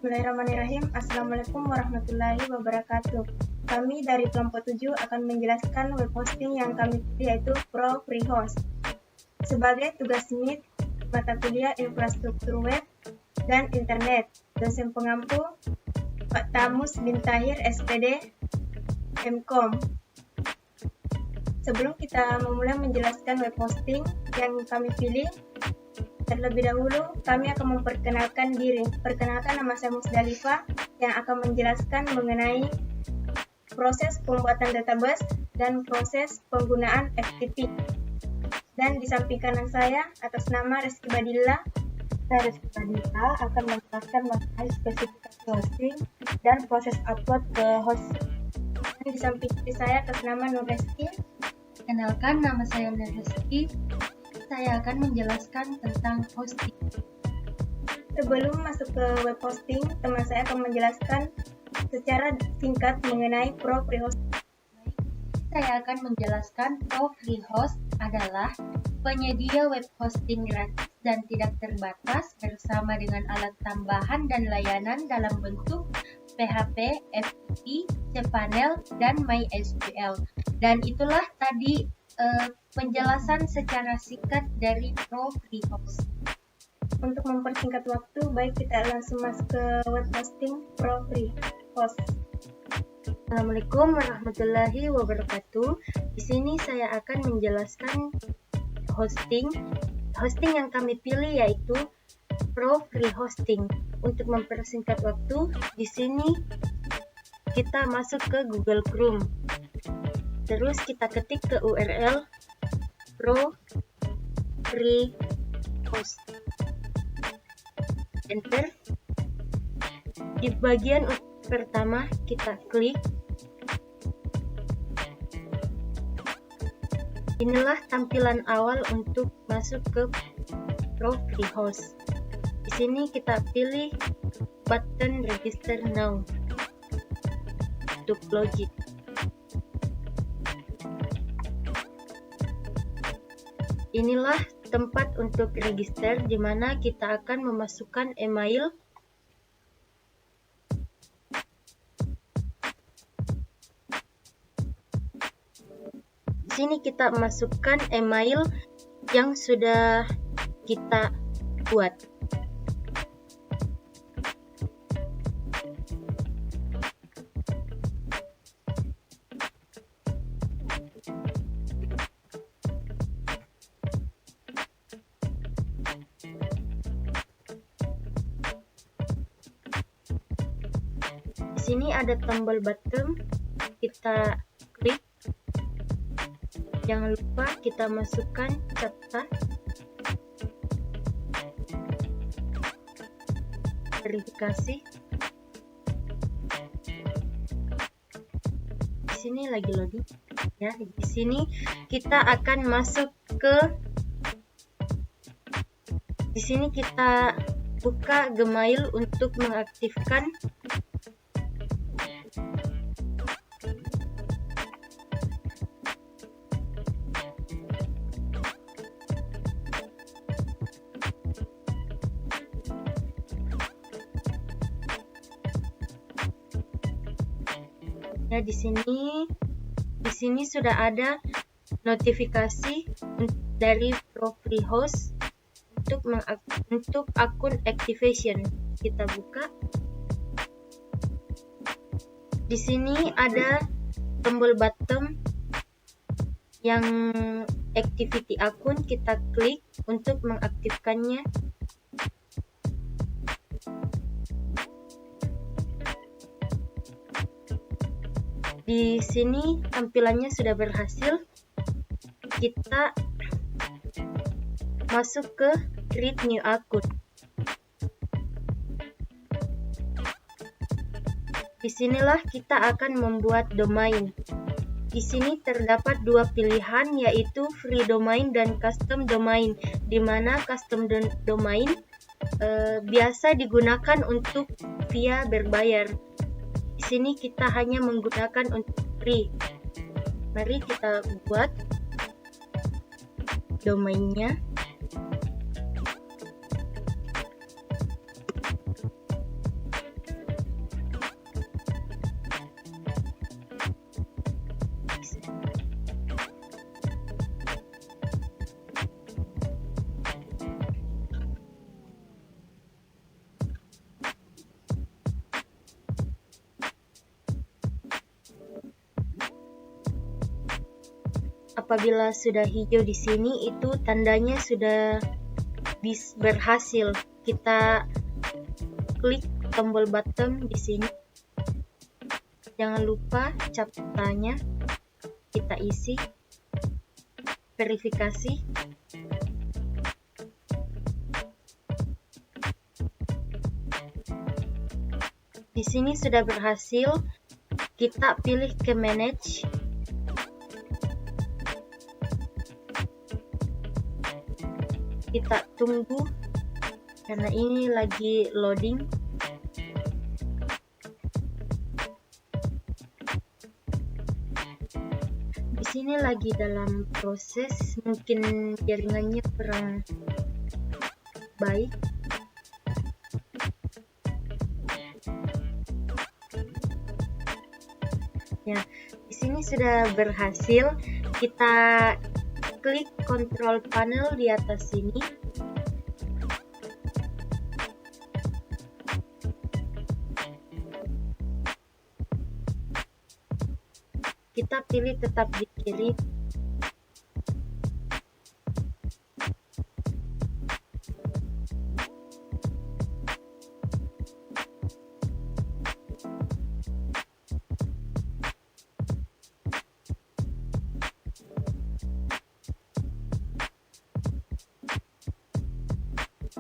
Bismillahirrahmanirrahim. Assalamualaikum warahmatullahi wabarakatuh. Kami dari kelompok 7 akan menjelaskan web hosting yang kami pilih, yaitu Pro Freehost. Sebagai tugas MIT, mata kuliah infrastruktur web dan internet, dosen pengampu Pak Tamus bin Tahir, SPD, MKOM. Sebelum kita memulai menjelaskan web hosting yang kami pilih, terlebih dahulu, kami akan memperkenalkan diri. Perkenalkan, nama saya Musdalifah yang akan menjelaskan mengenai proses pembuatan database dan proses penggunaan FTP. Dan di samping kanan saya, atas nama Rizky Badillah, saya Rizky Badillah akan menjelaskan mengenai spesifikasi hosting dan proses upload ke host. Dan di samping kiri saya, atas nama Nur Rizky. Kenalkan, nama saya Nur Rizky. Saya akan menjelaskan tentang hosting. Sebelum masuk ke web hosting, teman saya akan menjelaskan secara singkat mengenai Pro Freehost. Saya akan menjelaskan Pro Freehost adalah penyedia web hosting gratis dan tidak terbatas bersama dengan alat tambahan dan layanan dalam bentuk PHP, FTP, cPanel, dan MySQL. Dan itulah tadi penjelasan secara singkat dari Pro Freehost. Untuk mempersingkat waktu, baik kita langsung masuk ke web hosting Pro Freehost. Assalamualaikum warahmatullahi wabarakatuh. Di sini saya akan menjelaskan hosting. Hosting yang kami pilih yaitu Pro Freehosting. Untuk mempersingkat waktu, di sini kita masuk ke Google Chrome. Terus kita ketik ke URL Pro Freehost. Enter. Di bagian pertama kita klik. Inilah tampilan awal untuk masuk ke Pro Freehost. Di sini kita pilih button Register Now untuk login. Inilah tempat untuk register di mana kita akan memasukkan email. Di sini kita masukkan email yang sudah kita buat. Di sini ada tombol bottom, kita klik. Jangan lupa kita masukkan CAPTCHA, verifikasi. Di sini lagi loading ya. Di sini kita akan masuk ke, di sini kita buka Gmail untuk mengaktifkan ya. Di sini sudah ada notifikasi dari Pro Freehost untuk akun activation. Kita buka. Di sini ada tombol bottom yang activity akun, kita klik untuk mengaktifkannya. Di sini tampilannya sudah berhasil. Kita masuk ke create new akun. Disinilah kita akan membuat domain. Di sini terdapat dua pilihan, yaitu free domain dan custom domain, di mana custom domain biasa digunakan untuk via berbayar. Di sini kita hanya menggunakan untuk free. Mari kita buat domainnya. Apabila sudah hijau di sini, itu tandanya sudah berhasil. Kita klik tombol bottom di sini. Jangan lupa catatannya kita isi. Verifikasi. Di sini sudah berhasil. Kita pilih ke manage. Kita tunggu karena ini lagi loading. Di sini lagi dalam proses, mungkin jaringannya kurang baik. Ya, di sini sudah berhasil. Kita klik control panel di atas sini. Kita pilih tetap di kiri.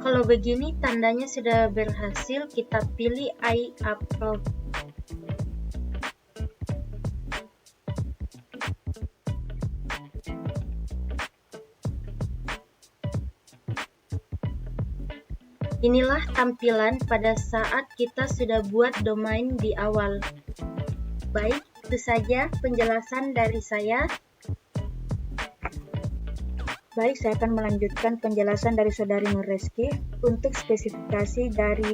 Kalau begini tandanya sudah berhasil, kita pilih I approve. Inilah tampilan pada saat kita sudah buat domain di awal. Baik, itu saja penjelasan dari saya. Baik, saya akan melanjutkan penjelasan dari Saudari Nur Reski untuk spesifikasi dari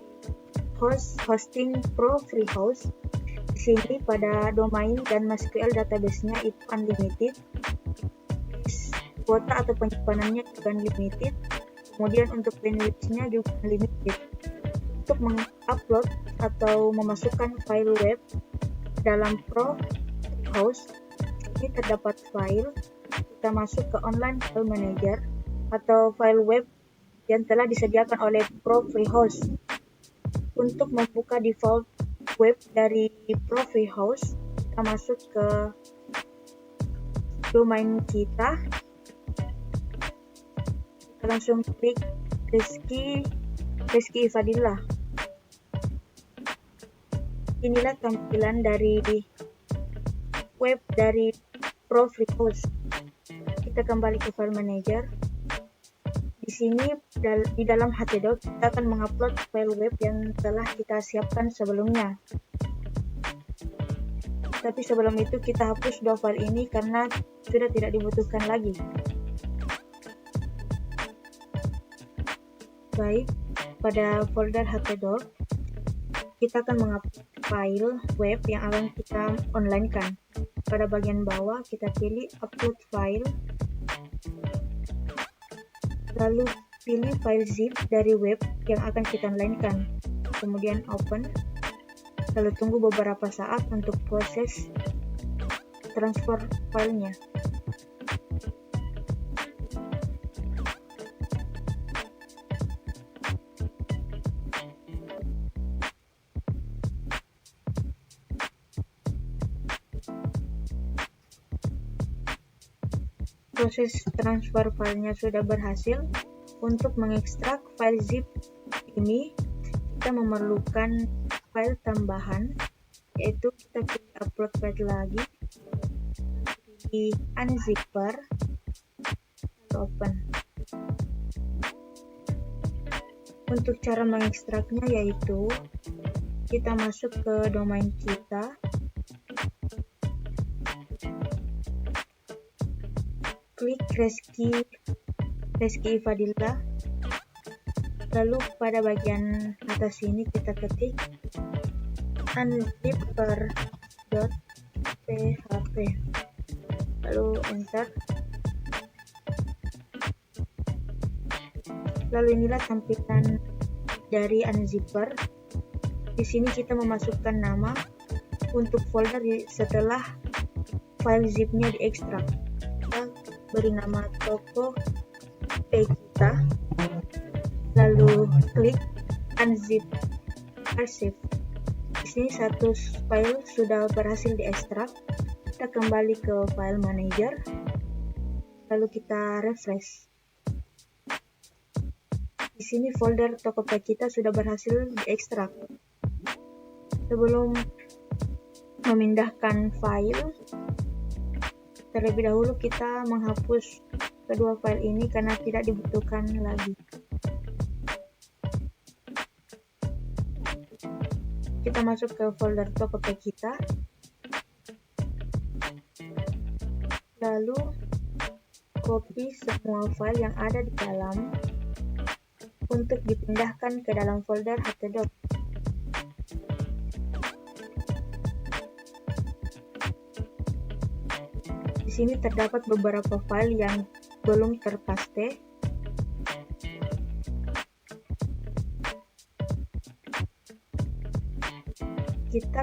hosting Pro Free Host. Di sini pada domain dan MySQL database-nya itu unlimited. Kuota atau penyimpanannya juga unlimited. Kemudian untuk bandwidth-nya juga unlimited. Untuk mengupload atau memasukkan file web dalam Pro Free Host, ini terdapat file. Kita masuk ke online file manager atau file web yang telah disediakan oleh Pro Free Host. Untuk membuka default web dari Pro Free Host, kita masuk ke domain kita. Kita langsung klik Reski Ifadillah. Inilah tampilan dari web dari Pro Free Host. Kita kembali ke file manager. Di sini di dalam htdoc kita akan mengupload file web yang telah kita siapkan sebelumnya. Tapi sebelum itu kita hapus dua file ini karena sudah tidak dibutuhkan lagi. Baik, pada folder htdoc kita akan mengupload file web yang akan kita online-kan. Pada bagian bawah kita pilih upload file, lalu pilih file zip dari web yang akan kita online-kan, kemudian open, lalu tunggu beberapa saat untuk proses transfer filenya. Proses transfer filenya sudah berhasil. Untuk mengekstrak file zip ini, kita memerlukan file tambahan, yaitu kita pilih upload file lagi, di unzipper, lalu open. Untuk cara mengekstraknya yaitu kita masuk ke domain kita, klik Reski Ifadillah, lalu pada bagian atas sini kita ketik unzipper.php, lalu enter. Lalu inilah tampilan dari unzipper. Di sini kita memasukkan nama untuk folder setelah file zipnya diekstrak. Kita beri nama toko kita, lalu klik unzip archive. Di sini satu file sudah berhasil diekstrak. Kita kembali ke file manager, lalu kita refresh. Di sini folder Tokopedia kita sudah berhasil diekstrak. Sebelum memindahkan file, terlebih dahulu kita menghapus kedua file ini karena tidak dibutuhkan lagi. Kita masuk ke folder Tokopedia kita, lalu copy semua file yang ada di dalam untuk dipindahkan ke dalam folder htdoc. Di sini terdapat beberapa file yang belum terpaste. Kita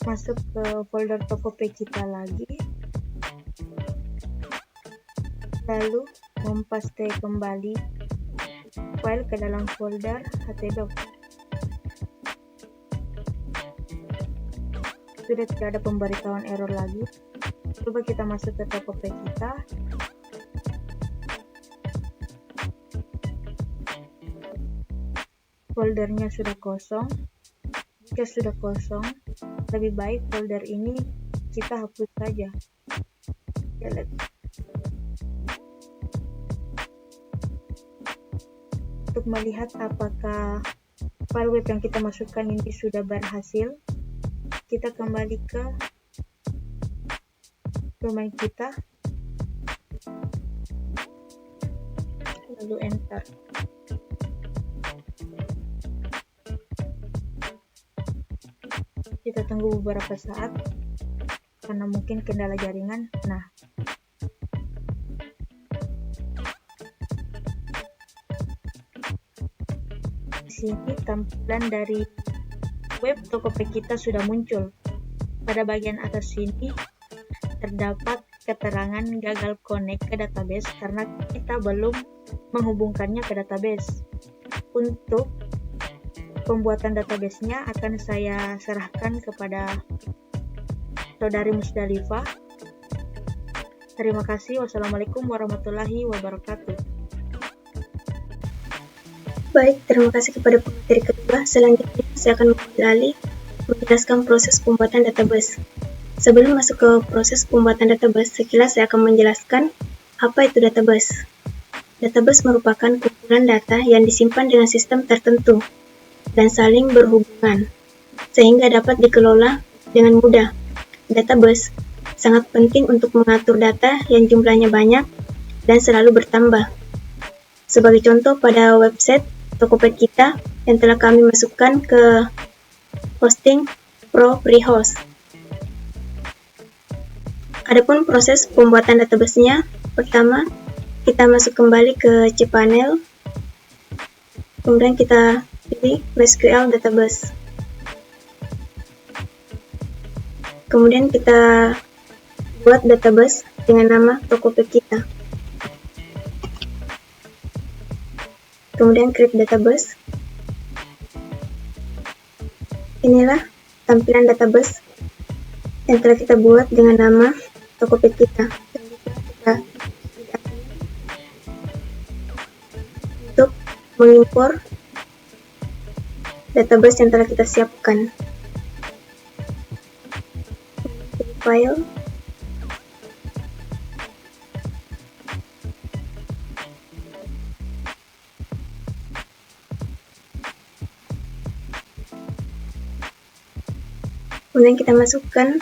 masuk ke folder Tokopedia kita lagi, lalu mempaste kembali file ke dalam folder htdoc. Sudah tidak ada pemberitahuan error lagi. Coba kita masuk ke Tokopedia kita. Foldernya sudah kosong. Jika sudah kosong, lebih baik folder ini kita hapus saja. Untuk melihat apakah file web yang kita masukkan ini sudah berhasil, kita kembali ke domain kita, lalu enter. Kita tunggu beberapa saat karena mungkin kendala jaringan. Nah, di sini tampilan dari web Tokopedia kita sudah muncul. Pada bagian atas sini terdapat keterangan gagal connect ke database karena kita belum menghubungkannya ke database. Untuk pembuatan database-nya akan saya serahkan kepada saudari Musdalifah. Terima kasih. Wassalamualaikum warahmatullahi wabarakatuh. Baik, terima kasih kepada pemateri kedua. Selanjutnya saya akan mengambil alih menjelaskan proses pembuatan database. Sebelum masuk ke proses pembuatan database, sekilas saya akan menjelaskan apa itu database. Database merupakan kumpulan data yang disimpan dengan sistem tertentu dan saling berhubungan, sehingga dapat dikelola dengan mudah. Database sangat penting untuk mengatur data yang jumlahnya banyak dan selalu bertambah. Sebagai contoh, pada website Tokopedia kita yang telah kami masukkan ke hosting Pro Rehost. Adapun proses pembuatan database-nya, pertama kita masuk kembali ke cPanel, kemudian kita pilih MySQL database. Kemudian kita buat database dengan nama Tokopedia kita. Kemudian create database. Inilah tampilan database yang telah kita buat dengan nama Tokopedia kita. Kita untuk mengimpor database yang telah kita siapkan. File, kemudian kita masukkan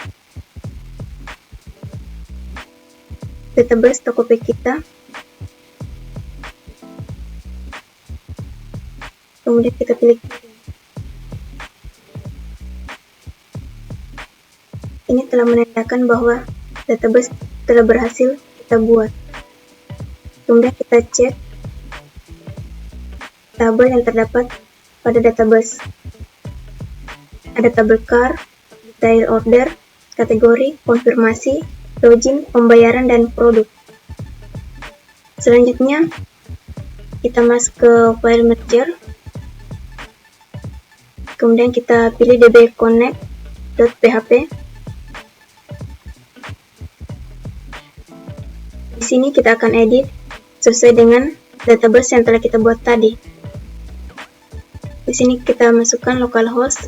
database Tokopedia kita, kemudian kita pilih. Ini telah menandakan bahwa database telah berhasil kita buat. Kemudian kita cek tabel yang terdapat pada database. Ada tabel car, detail order, kategori, konfirmasi, login, pembayaran, dan produk. Selanjutnya kita masuk ke file manager, kemudian kita pilih dbconnect.php. Di sini kita akan edit sesuai dengan database yang telah kita buat tadi. Di sini kita masukkan localhost.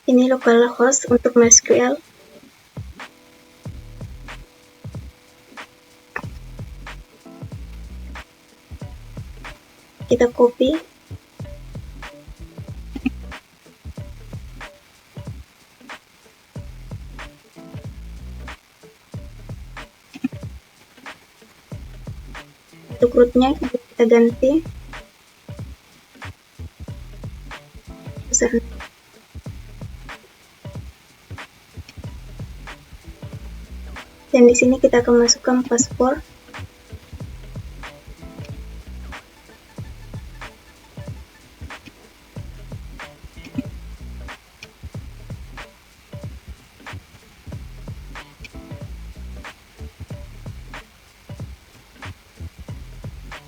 Ini localhost untuk MySQL. Kita copy. Untuk rootnya kita ganti username. Dan di sini kita akan masukkan password.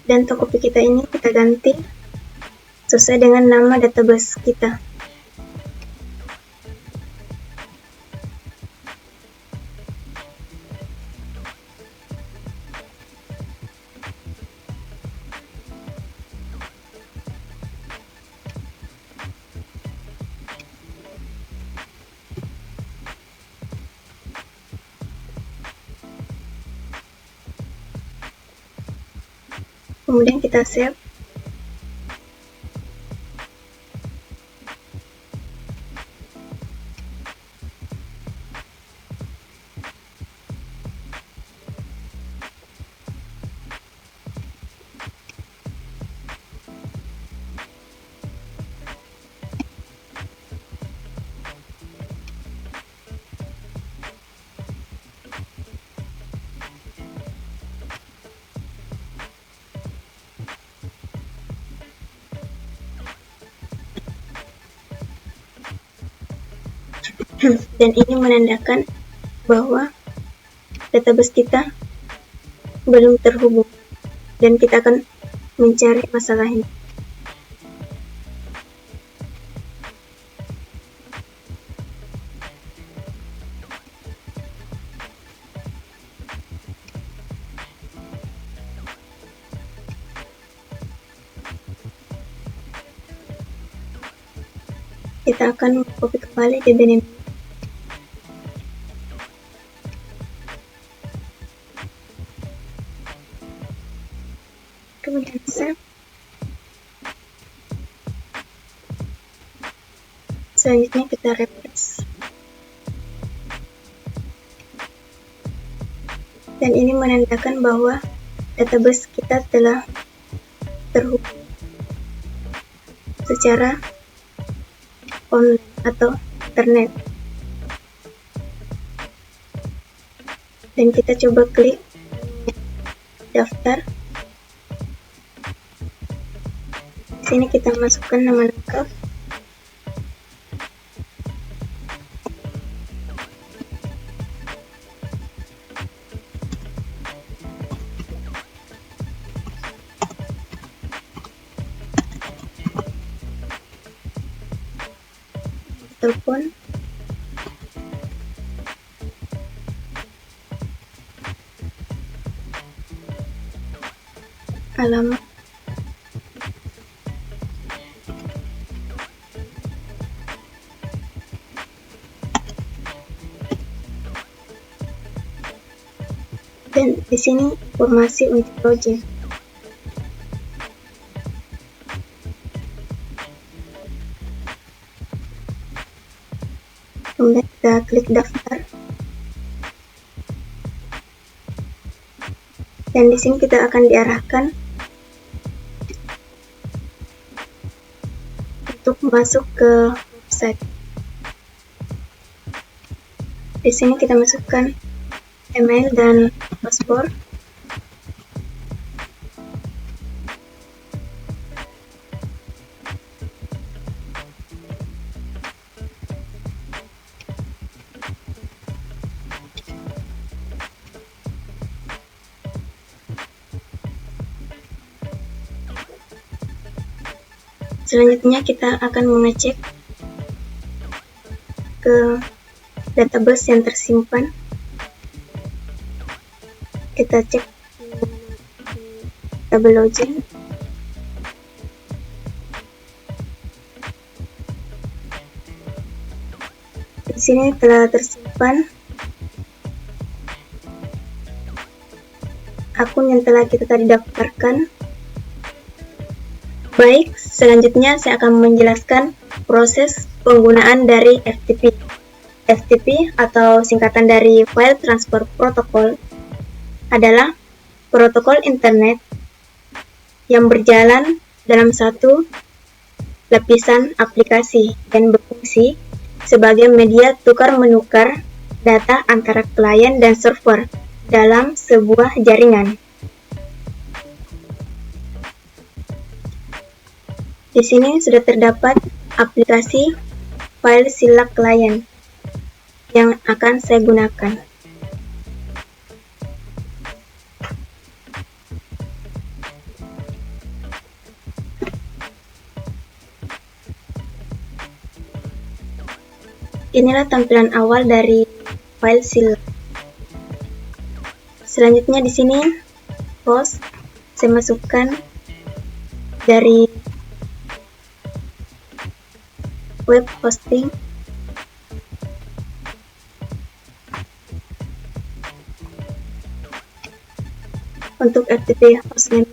Dan tokopi kita ini kita ganti sesuai dengan nama database kita. Kemudian kita save. Dan ini menandakan bahwa database kita belum terhubung, dan kita akan mencari masalahnya. Kita akan copy kembali di DB. Kemudian save. Selanjutnya kita refresh. Dan ini menandakan bahwa database kita telah terhubung secara online atau internet. Dan kita coba klik daftar. Di sini kita masukkan nama lengkap. Telepon. Alamat. Dan di sini informasi untuk login. Kemudian kita klik daftar. Dan di sini kita akan diarahkan untuk masuk ke website. Di sini kita masukkan email dan paspor. Selanjutnya kita akan mengecek ke database yang tersimpan. Kita cek di tabel login. Di sini telah tersimpan akun yang telah kita tadi daftarkan. Baik, selanjutnya saya akan menjelaskan proses penggunaan dari FTP. FTP atau singkatan dari File Transfer Protocol adalah protokol internet yang berjalan dalam satu lapisan aplikasi dan berfungsi sebagai media tukar-menukar data antara klien dan server dalam sebuah jaringan. Di sini sudah terdapat aplikasi FileZilla Client yang akan saya gunakan. Inilah tampilan awal dari FileZilla. Selanjutnya di sini host saya masukkan dari web hosting. Untuk FTP hostname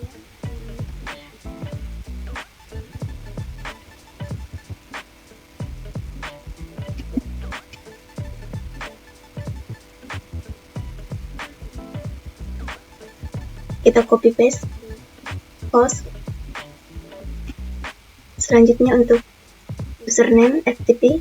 kita copy paste host. Selanjutnya untuk username FTP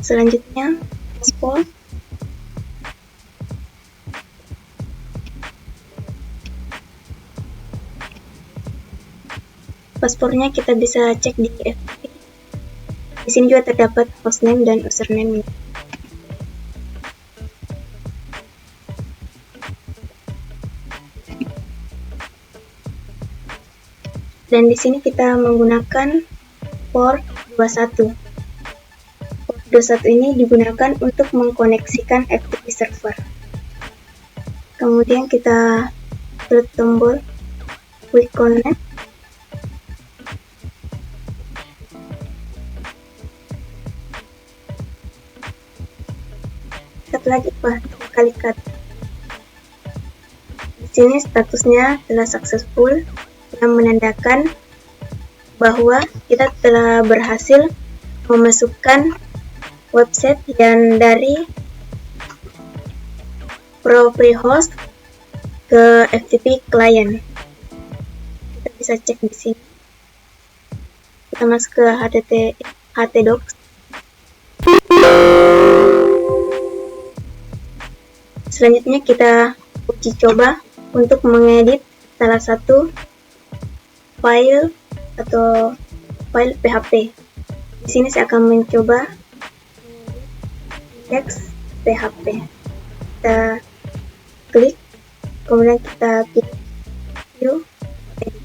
selanjutnya paspor. Paspornya kita bisa cek di FTP. Di sini juga terdapat hostname dan username. Dan di sini kita menggunakan port 21. Port 21 ini digunakan untuk mengkoneksikan FTP server. Kemudian kita klik tombol Quick Connect. Satu lagi kali cut. Di sini statusnya telah successful, yang menandakan bahwa kita telah berhasil memasukkan website yang dari FreeHost ke FTP client. Kita bisa cek di sini. Kita masuk ke htdocs. Selanjutnya kita uji coba untuk mengedit salah satu file atau file PHP. Di sini saya akan mencoba index PHP. Kita klik, kemudian kita pilih view edit.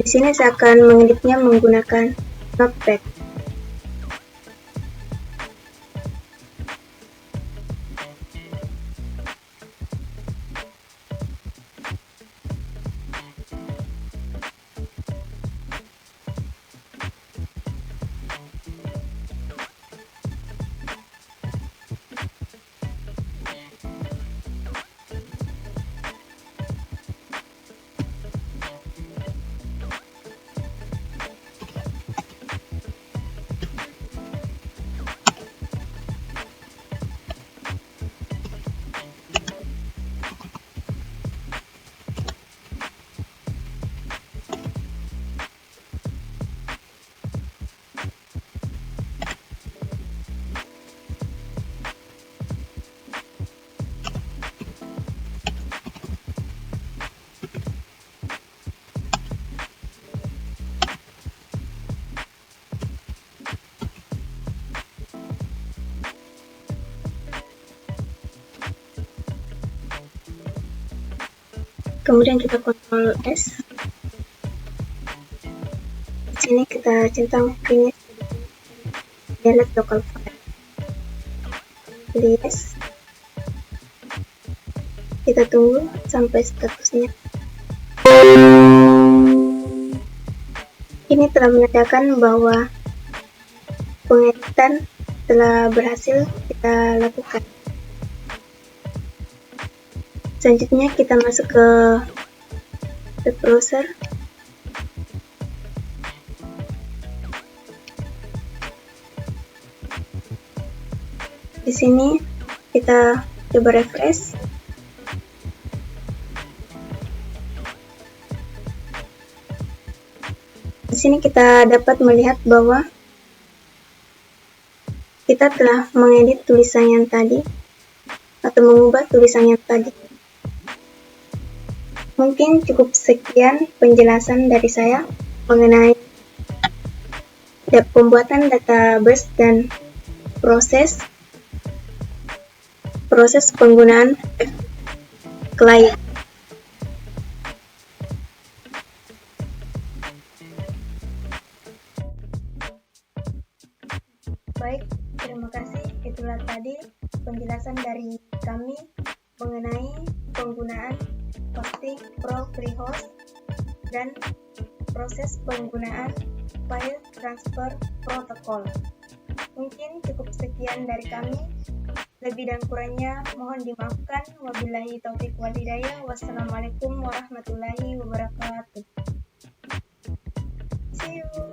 Di sini saya akan mengeditnya menggunakan Notepad. kemudian kita Ctrl S. Di sini kita centang finish delete local file. Pilih yes. Kita tunggu sampai statusnya. Ini telah menandakan bahwa pengeditan telah berhasil kita lakukan. Selanjutnya kita masuk ke web browser. Di sini kita coba refresh. Di sini kita dapat melihat bahwa kita telah mengedit tulisan yang tadi atau mengubah tulisan yang tadi. Mungkin cukup sekian penjelasan dari saya mengenai pembuatan database dan proses penggunaan klien. Baik, terima kasih. Itulah tadi penjelasan dari kami mengenai penggunaan Hosting Pro FreeHost dan proses penggunaan File Transfer Protocol. Mungkin cukup sekian dari kami. Lebih dan kurangnya mohon dimaafkan. Wabillahi taufiq wal hidayah. Wassalamualaikum warahmatullahi wabarakatuh. See you.